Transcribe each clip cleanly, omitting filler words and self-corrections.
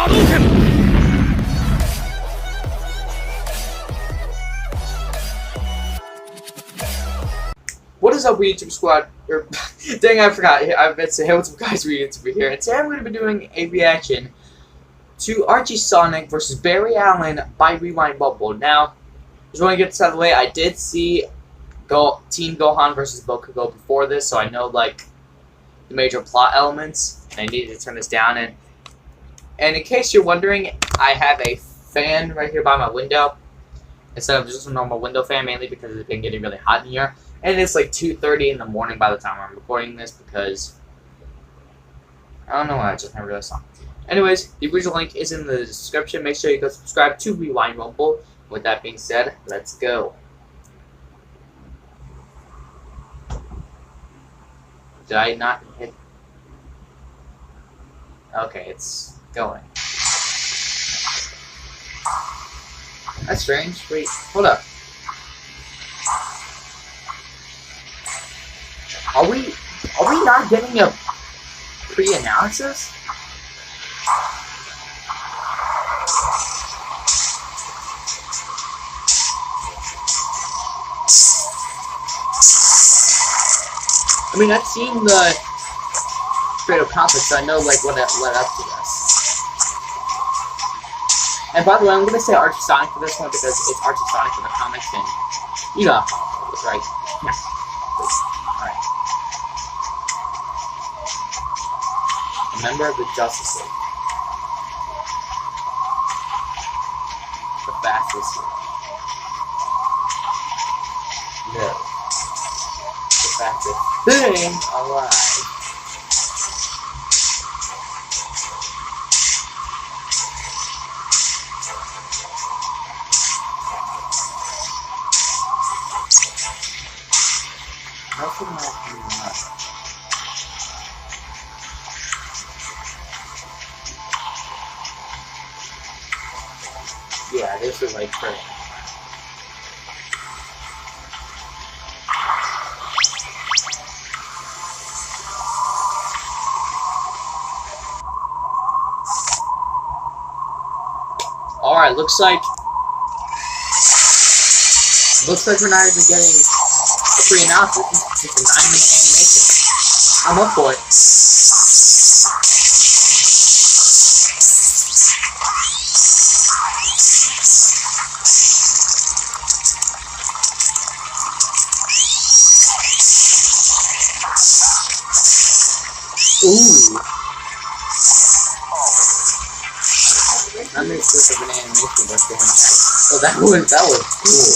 What is up, YouTube squad? Dang, I forgot. I meant to say, hey, what's up, guys? We're YouTube here, and today I'm going to be doing a reaction to Archie Sonic versus Barry Allen by Rewind Bubble. Now, just want to get this out of the way. I did see Team Gohan versus Bakugo before this, so I know like the major plot elements. And I needed to turn this down. And in case you're wondering, I have a fan right here by my window instead of just a normal window fan, mainly because it's been getting really hot in here. And it's like 2:30 in the morning by the time I'm recording this because I don't know why I just never realized something. Anyways, the original link is in the description. Make sure you go subscribe to Rewind Rumble. With that being said, let's go. Did I not hit? Okay, it's going. That's strange. Wait, hold up. Are we not getting a pre-analysis? I mean, I've seen the straight up comics, so I know like what led up to this. And by the way, I'm gonna say Archie Sonic for this one because it's Archie Sonic in the comics, and you know how it was, right? Yeah. Alright. A member of the Justice League. The fastest. No. The fastest thing alive. How can I do that? Yeah, this is like pretty. Alright, looks like we're not even getting a pre-analysis. This is just a 9-minute animation. I'm up for it. Ooh. That makes this of an animation that's going on. Oh, that was cool.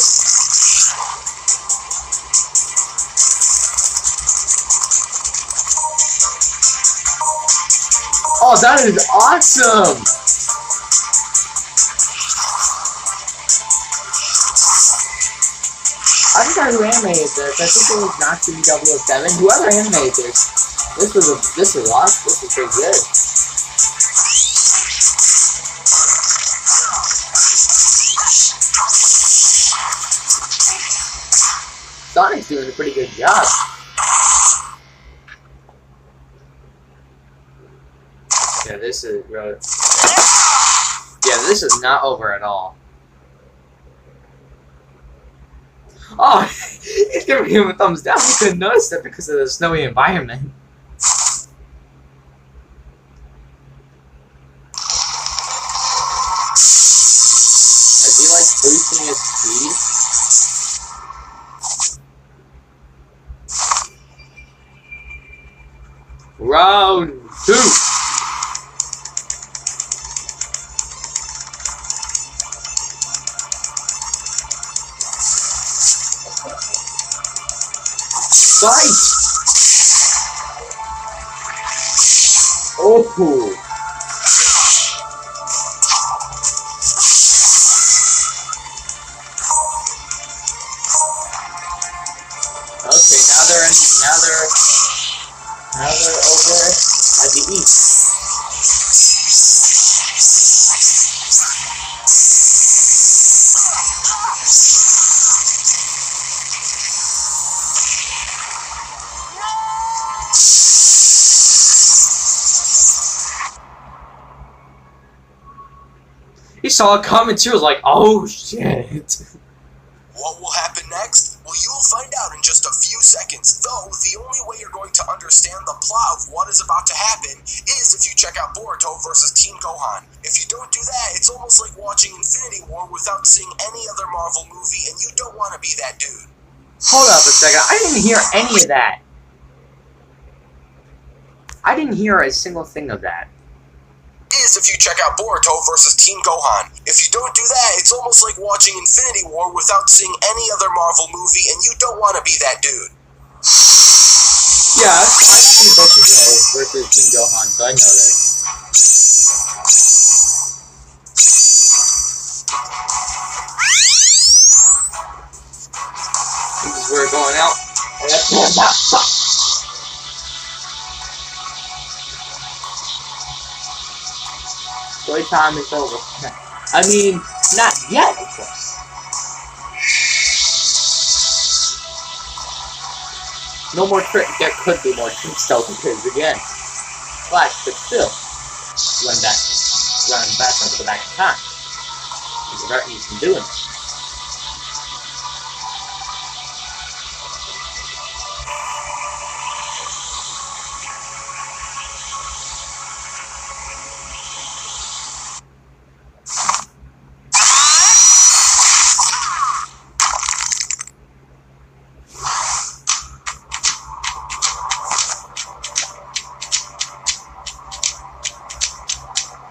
Oh, that is awesome! I forgot who animated this. I think it was Natsume 007. Whoever animated this was awesome. This was pretty good. Sonic's doing a pretty good job. Yeah, this is really. Yeah, this is not over at all. Oh, he's giving him a thumbs down. We couldn't notice that because of the snowy environment. Is he like boosting his speed? Round 2. Fight! Oh! Okay, now they're over at the east. He saw it coming too. Was like, oh shit. What will happen next? Well, you'll find out in just a few seconds, though the only way you're going to understand the plot of what is about to happen is if you check out Boruto versus Team Gohan. If you don't do that, it's almost like watching Infinity War without seeing any other Marvel movie, and you don't want to be that dude. Hold up a second. I didn't hear any of that. I didn't hear a single thing of that. Is if you check out Boruto versus Team Gohan. If you don't do that, it's almost like watching Infinity War without seeing any other Marvel movie, and you don't want to be that dude. Yeah, I've seen Boruto versus Team Gohan, so I know that. This is where we're going out. And that's playtime is over. I mean, not yet, of course. No more trick. There could be more tricks though, because again, Flash could still run back into the back in time. He's been doing it.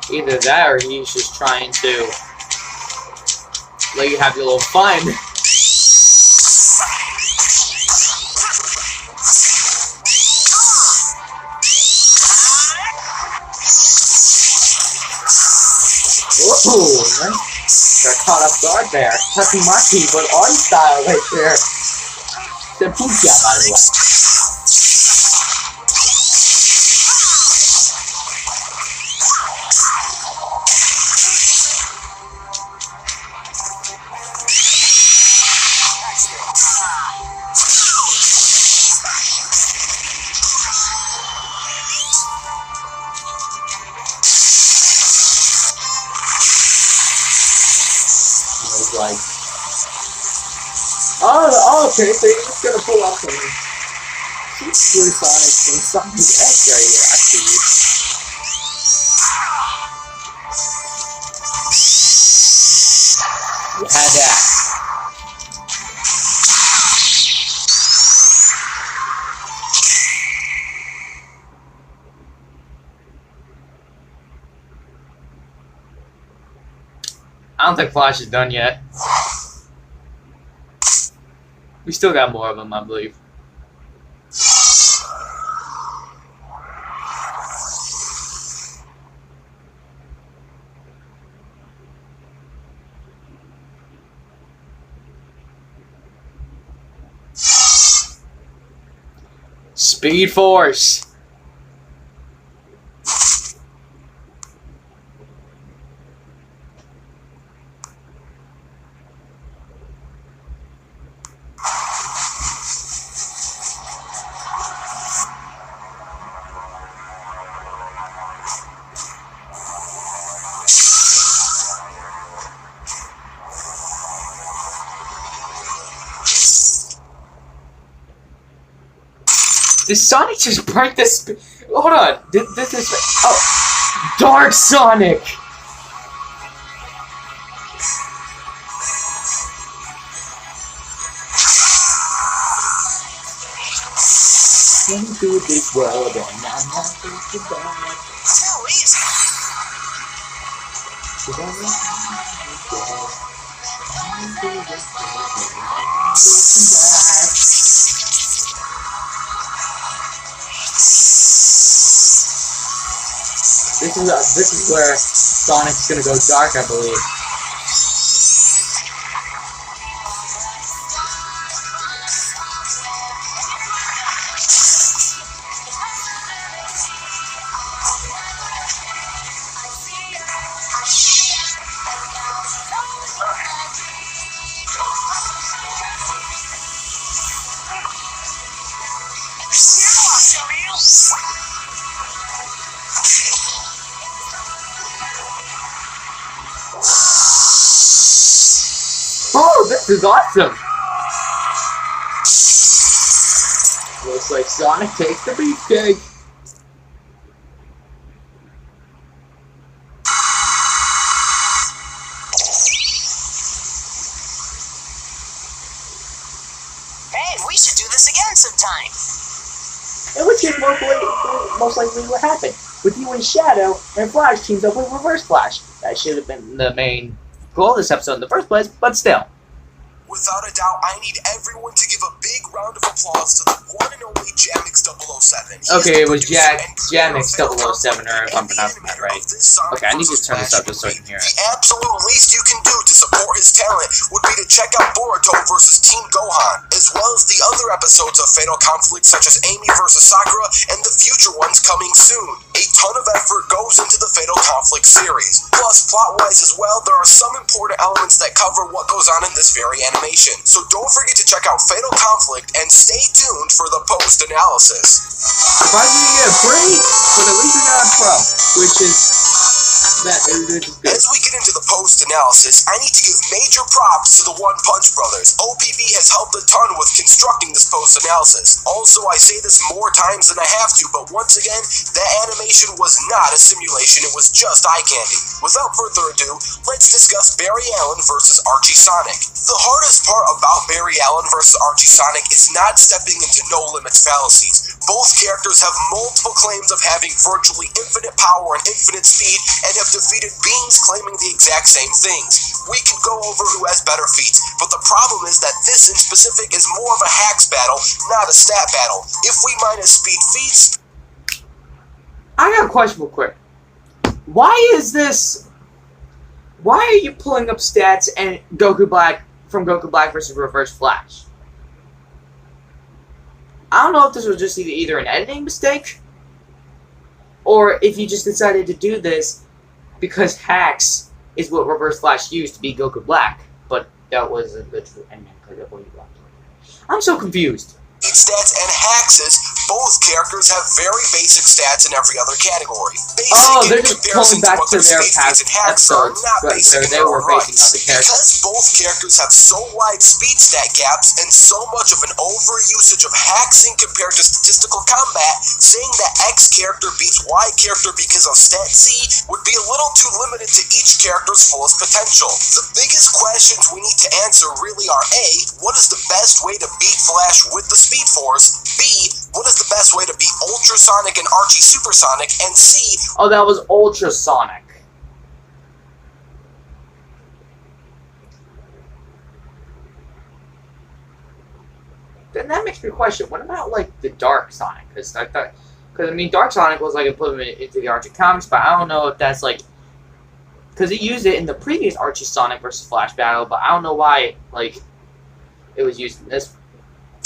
Either that or he's just trying to let you have your little fun. Whoa, right? Got caught off guard there. Tucking my keyboard on style right there. The Puja, by the way. Like, oh, okay, so you're just gonna pull off some supersonic and Sonic X right here. I see you. You had that. I don't think Flash is done yet. We still got more of them, I believe. Speed Force! Did Sonic just break this? Hold on. This is. Oh. Dark Sonic! Into this world and I'm not thinking back. Too easy. This is where Sonic's gonna go dark, I believe. This is awesome. Looks like Sonic takes the beefcake. Hey, we should do this again sometime. In which case, most likely what happened. With you and Shadow, and Flash teams up with Reverse Flash. That should have been the main goal of this episode in the first place, but still. Without a doubt, I need everyone to give a big round of applause to the one and only Jamix007. Okay, it was Jamix007, or if I'm pronouncing that right. Okay, I need to turn this up just so I can hear it. The absolute least you can do to support his talent would be to check out Boruto vs. Team Gohan, as well as the other episodes of Fatal Conflict such as Amy vs. Sakura and the future ones coming soon. A ton of effort goes into the Fatal Conflict series. Plus, plot-wise as well, there are some important elements that cover what goes on in this very animation. So don't forget to check out Fatal Conflict and stay tuned for the post-analysis. Surprisingly, we get a break, but at least we got a pro, which is good. As we get into the post-analysis, I need to give major props to the One Punch Brothers. OPB has helped a ton with constructing this post-analysis. Also, I say this more times than I have to, but once again, that animation was not a simulation, it was just eye candy. Without further ado, let's discuss Barry Allen versus Archie Sonic. The hardest part about Barry Allen versus Archie Sonic is not stepping into no limits fallacies. Both characters have multiple claims of having virtually infinite power and infinite speed, and have defeated beings claiming the exact same things. We could go over who has better feats, but the problem is that this in specific is more of a hacks battle, not a stat battle. If we minus speed feats... I got a question real quick. Why are you pulling up stats and Goku Black versus Reverse Flash? I don't know if this was just either an editing mistake, or if you just decided to do this because hacks is what Reverse Flash used to beat Goku Black, but that was a good ending because of what you blocked. I'm so confused. Stats and Haxes, both characters have very basic stats in every other category. They're just pulling back to their past episodes where they were basing on the characters. Because both characters have so wide speed stat gaps and so much of an overusage of hacking compared to statistical combat, saying that X character beats Y character because of stat C would be a little too limited to each character's fullest potential. The biggest questions we need to answer really are A, what is the best way to beat Flash with the Speed Force? B, what is the best way to beat Ultrasonic and Archie Supersonic? And C... Oh, that was Ultrasonic. Then that makes me question, what about, like, the Dark Sonic? Because Dark Sonic was, like, implemented into the Archie comics, but I don't know if that's, like... Because it used it in the previous Archie Sonic versus Flash battle, but I don't know why, like, it was used in this.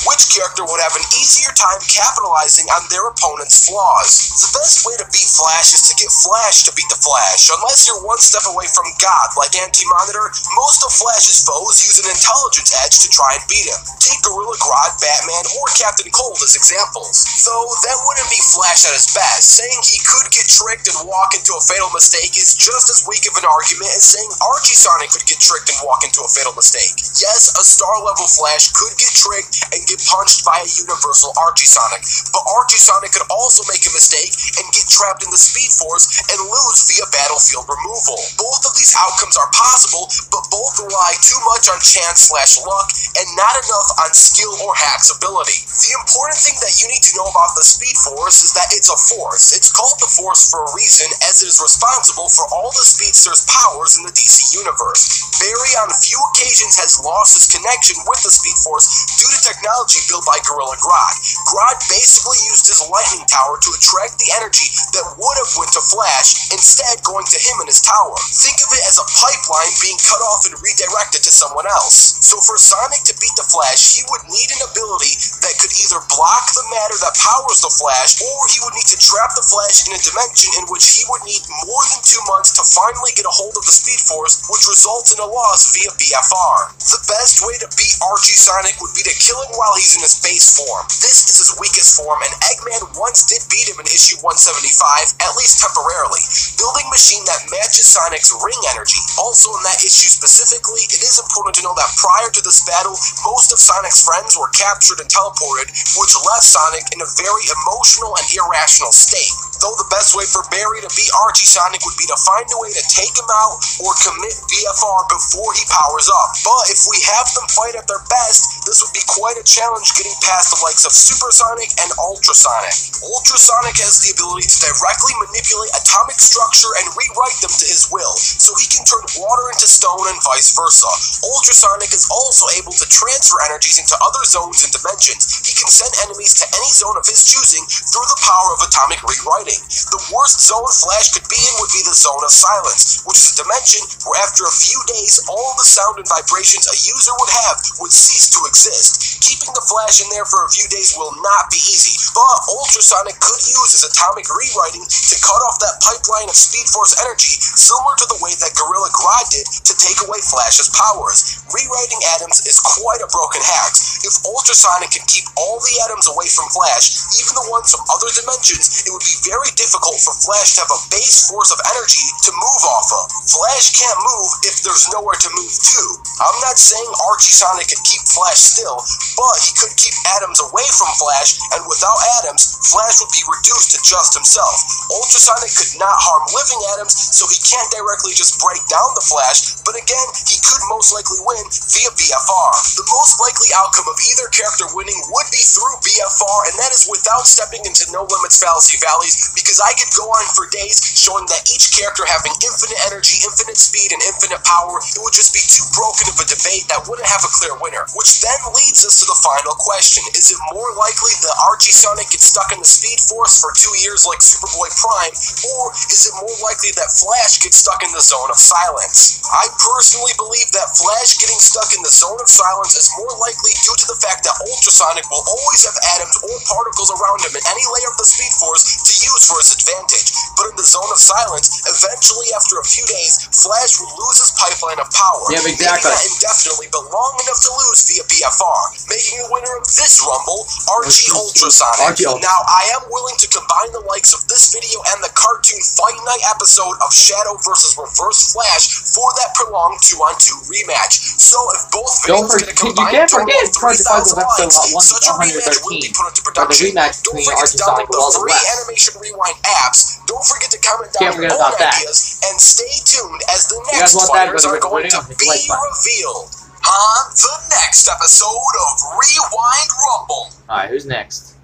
Which character would have an easier time capitalizing on their opponent's flaws? The best way to beat Flash is to get Flash to beat the Flash. Unless you're one step away from God, like Anti-Monitor, most of Flash's foes use an intelligence edge to try and beat him. Take Gorilla Grodd, Batman, or Captain Cold as examples. Though, that wouldn't be Flash at his best. Saying he could get tricked and walk into a fatal mistake is just as weak of an argument as saying Archie Sonic could get tricked and walk into a fatal mistake. Yes, a star-level Flash could get tricked and get punched by a universal Archie Sonic, but Archie Sonic could also make a mistake and get trapped in the Speed Force and lose via battlefield removal. Both of these outcomes are possible, but both rely too much on chance/luck and not enough on skill or hack's ability. The important thing that you need to know about the Speed Force is that it's a force. It's called the Force for a reason, as it is responsible for all the Speedster's powers in the DC universe. Barry on few occasions has lost his connection with the Speed Force due to technology built by Gorilla Grodd. Grodd basically used his lightning tower to attract the energy that would have went to Flash, instead going to him in his tower. Think of it as a pipeline being cut off and redirected to someone else. So for Sonic to beat the Flash, he would need an ability that could either block the matter that powers the Flash, or he would need to trap the Flash in a dimension in which he would need more than 2 months to finally get a hold of the Speed Force, which results in a loss via BFR. The best way to beat Archie Sonic would be to kill him while he's in his base form. This is his weakest form, and Eggman once did beat him in issue 175, at least temporarily, building a machine that matches Sonic's ring energy. Also in that issue specifically, it is important to know that prior to this battle, most of Sonic's friends were captured and teleported, which left Sonic in a very emotional and irrational state. Though the best way for Barry to beat Archie Sonic would be to find a way to take him out or commit BFR before he powers up. But if we have them fight at their best, this would be quite a challenge getting past the likes of Supersonic and Ultrasonic. Ultrasonic has the ability to directly manipulate atomic structure and rewrite them to his will, so he can turn water into stone and vice versa. Ultrasonic is also able to transfer energies into other zones and dimensions. He can send enemies to any zone of his choosing through the power of atomic rewriting. The worst zone Flash could be in would be the Zone of Silence, which is a dimension where after a few days all the sound and vibrations a user would have would cease to exist. Keeping the Flash in there for a few days will not be easy, but Ultrasonic could use his atomic rewriting to cut off that pipeline of Speed Force energy, similar to the way that Gorilla Grodd did to take away Flash's powers. Rewriting atoms is quite a broken hack. If Ultrasonic can keep all the atoms away from Flash, even the ones from other dimensions, it would be very difficult for Flash to have a base force of energy to move off of. Flash can't move if there's nowhere to move to. I'm not saying Archie Sonic could keep Flash still, but he could keep atoms away from Flash, and without atoms, Flash would be reduced to just himself. Ultrasonic could not harm living atoms, so he can't directly just break down the Flash, but again, he could most likely win via BFR. The most likely outcome of either character winning would be through BFR, and that is without stepping into No Limits Fallacy Valleys, because I could go on for days showing that each character having infinite energy, infinite speed, and infinite power, it would just be too broken of a debate that wouldn't have a clear winner. Which then leads us to the final question. Is it more likely that Archie Sonic gets stuck in the Speed Force for 2 years like Superboy Prime, or is it more likely that Flash gets stuck in the Zone of Silence? I personally believe that Flash getting stuck in the Zone of Silence is more likely due to the fact that Ultrasonic will always have atoms or particles around him in any layer of the Speed Force to use for his advantage. But in the Zone of Silence, eventually after a few days, Flash will lose his pipeline of power. Yeah, exactly. Maybe not indefinitely, but long enough to lose via BFR, making the winner of this Rumble, Archie Ultrasonic. Now, I am willing to combine the likes of this video and the cartoon Fight Night episode of Shadow vs. Reverse Flash for that prolonged 2-on-2 rematch. So if both videos get a combined total of 3,000 likes, such a rematch will be put into production. Don't forget to download the free Animation Rewind apps. Don't forget to comment down your own ideas, and stay tuned as the next fighters are going to be revealed on the next episode of Rewind Rumble. Alright, who's next?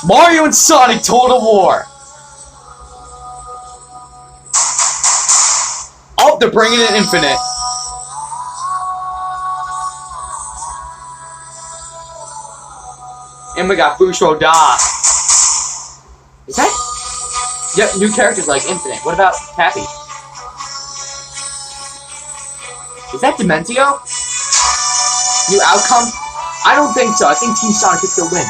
Mario and Sonic Total War! Oh, they're bringing in Infinite. And we got Busho Da. Is that? Yep, new characters like Infinite. What about Cappy? Is that Dementio? New outcome? I don't think so. I think Team Sonic could still win.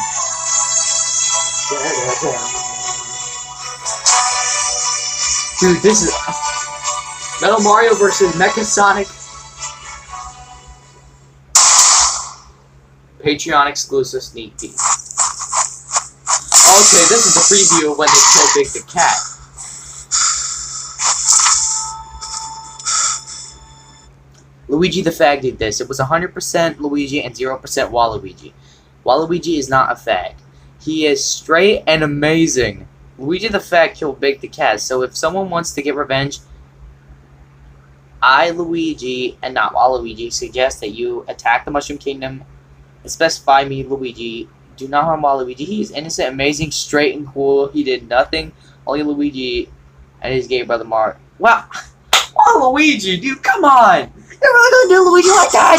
Dude, this is Metal Mario versus Mecha Sonic. Patreon exclusive sneak peek. Okay, this is a preview of when they kill Big the Cat. Luigi the Fag did this. It was 100% Luigi and 0% Waluigi. Waluigi is not a fag. He is straight and amazing. Luigi the Fag killed Big the Cat, so if someone wants to get revenge, I, Luigi, and not Waluigi, suggest that you attack the Mushroom Kingdom and specify me, Luigi. Do not harm Waluigi. He is innocent, amazing, straight, and cool. He did nothing. Only Luigi and his gay brother Mark. Wow. Waluigi, dude, come on. You're really gonna do Luigi like that?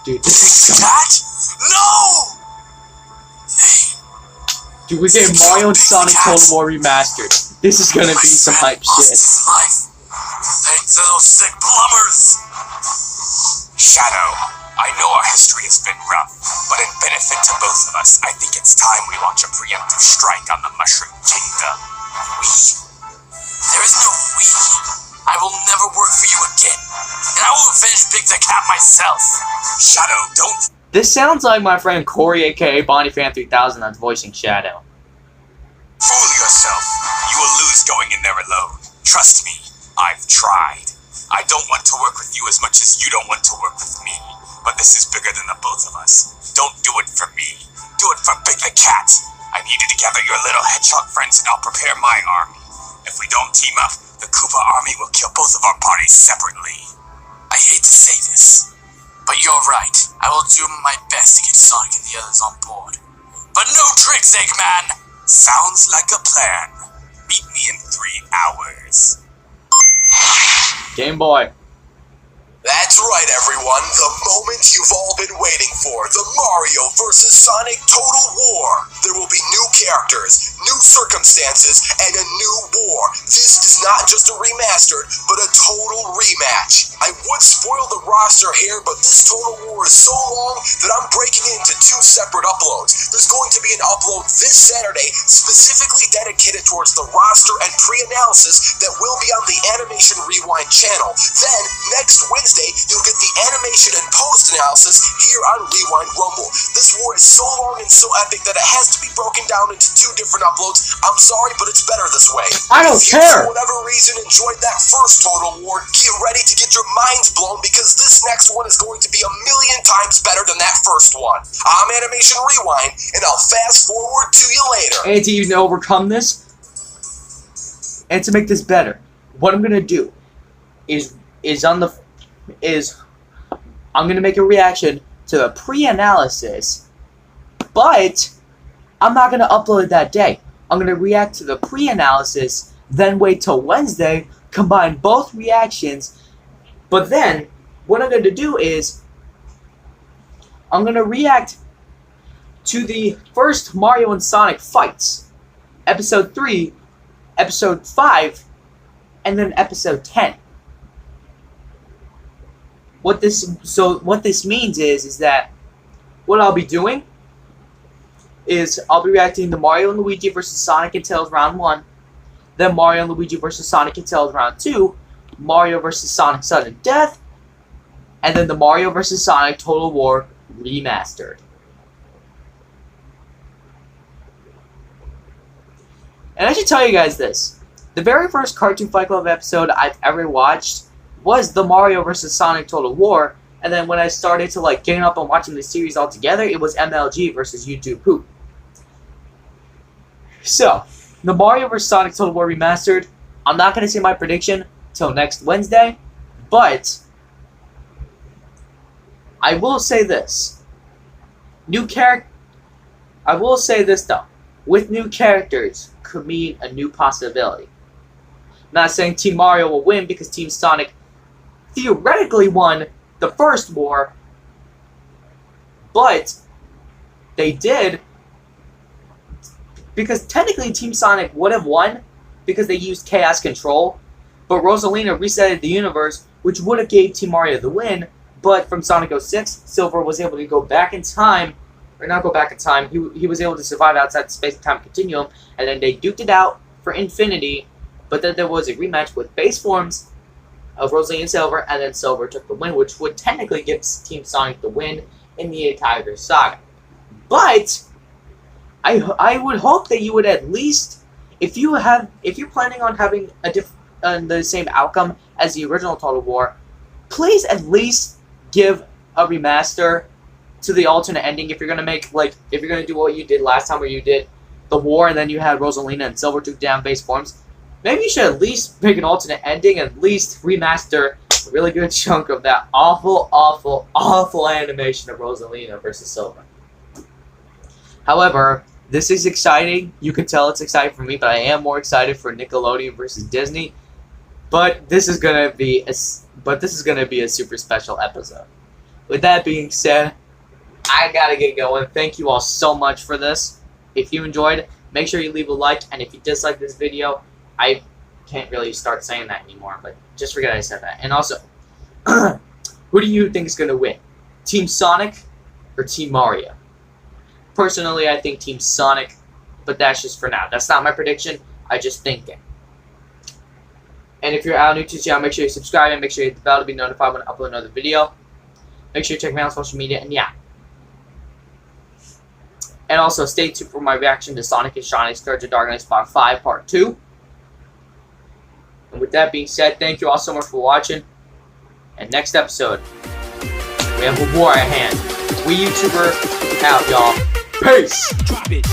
Dude, this is so... No! Dude, we're getting Mario and Sonic Total War remastered. This is gonna be some hype shit. Thanks to those sick plumbers! Shadow, I know our history has been rough, but in benefit to both of us, I think it's time we launch a preemptive strike on the Mushroom Kingdom. We? There is no we. I will never work for you again. And I will avenge Big the Cat myself. Shadow, don't... This sounds like my friend Corey, aka BonnieFan3000, that's voicing Shadow. Fool yourself. You will lose going in there alone. Trust me, I've tried. I don't want to work with you as much as you don't want to work with me. But this is bigger than the both of us. Don't do it for me. Do it for Big the Cat. I need you to gather your little hedgehog friends and I'll prepare my army. If we don't team up, the Koopa army will kill both of our parties separately. I hate to say this, but you're right. I will do my best to get Sonic and the others on board. But no tricks, Eggman! Sounds like a plan. Meet me in 3 hours. Game Boy. That's right, everyone. The moment you've all been waiting for. The Mario vs. Sonic Total War. There will be new characters, new circumstances, and a new war. This is not just a remastered, but a total rematch. I would spoil the roster here, but this Total War is so long that I'm breaking it into 2 separate uploads. There's going to be an upload this Saturday specifically dedicated towards the roster and pre-analysis that will be on the Animation Rewind channel. Then, next Wednesday, you'll get the animation and post-analysis here on Rewind Rumble. This war is so long and so epic that it has to be broken down into 2 different uploads. I'm sorry, but it's better this way. I don't If you, care. for whatever reason, enjoyed that first Total War, get ready to get your minds blown because this next one is going to be 1,000,000 times better than that first one. I'm Animation Rewind, and I'll fast forward to you later. And to even overcome this, and to make this better, what I'm gonna do I'm gonna make a reaction to the pre-analysis, but I'm not gonna upload it that day. I'm gonna react to the pre-analysis, then wait till Wednesday, combine both reactions, but then what I'm gonna do is I'm gonna react to the first Mario and Sonic fights, Episode 3, Episode 5, and then Episode 10. What this means is that what I'll be doing is I'll be reacting to Mario and Luigi vs. Sonic and Tails Round 1, then Mario and Luigi vs. Sonic and Tails Round 2, Mario vs. Sonic Sudden Death, and then the Mario vs. Sonic Total War Remastered. And I should tell you guys this. The very first Cartoon Fight Club episode I've ever watched was the Mario vs. Sonic Total War, and then when I started to getting up and watching the series altogether, it was MLG versus YouTube Poop. So, the Mario vs. Sonic Total War Remastered, I'm not going to say my prediction till next Wednesday, but I will say this. I will say this though. With new characters could mean a new possibility. Not saying Team Mario will win because Team Sonic theoretically won the first war, but they did because technically Team Sonic would have won because they used Chaos Control, but Rosalina resetted the universe, which would have gave Team Mario the win, but from Sonic 06, Silver was able to go back in time, or not go back in time, he was able to survive outside the space-time continuum, and then they duked it out for Infinity, but then there was a rematch with base forms of Rosalina and Silver, and then Silver took the win, which would technically give Team Sonic the win in the entire saga. But I would hope that you would at least, if you're planning on having the same outcome as the original Total War, please at least give a remaster to the alternate ending. If you're gonna if you're gonna do what you did last time, where you did the war and then you had Rosalina and Silver took down base forms, maybe you should at least make an alternate ending and at least remaster a really good chunk of that awful, awful, awful animation of Rosalina versus Silver. However, this is exciting. You can tell it's exciting for me, but I am more excited for Nickelodeon versus Disney. But this is gonna be a super special episode. With that being said, I gotta get going. Thank you all so much for this. If you enjoyed, make sure you leave a like, and if you dislike this video, I can't really start saying that anymore, but just forget I said that. And also, who do you think is gonna win? Team Sonic or Team Mario? Personally, I think Team Sonic, but that's just for now. That's not my prediction. I just thinking. And if you're out new to the channel, make sure you subscribe and make sure you hit the bell to be notified when I upload another video. Make sure you check me out on social media, and yeah. And also, stay tuned for my reaction to Sonic and Shiny Scourge of Darkness Part 5, Part 2. And with that being said, thank you all so much for watching. And next episode, we have a war at hand. We YouTuber out, y'all. Peace! Drop it.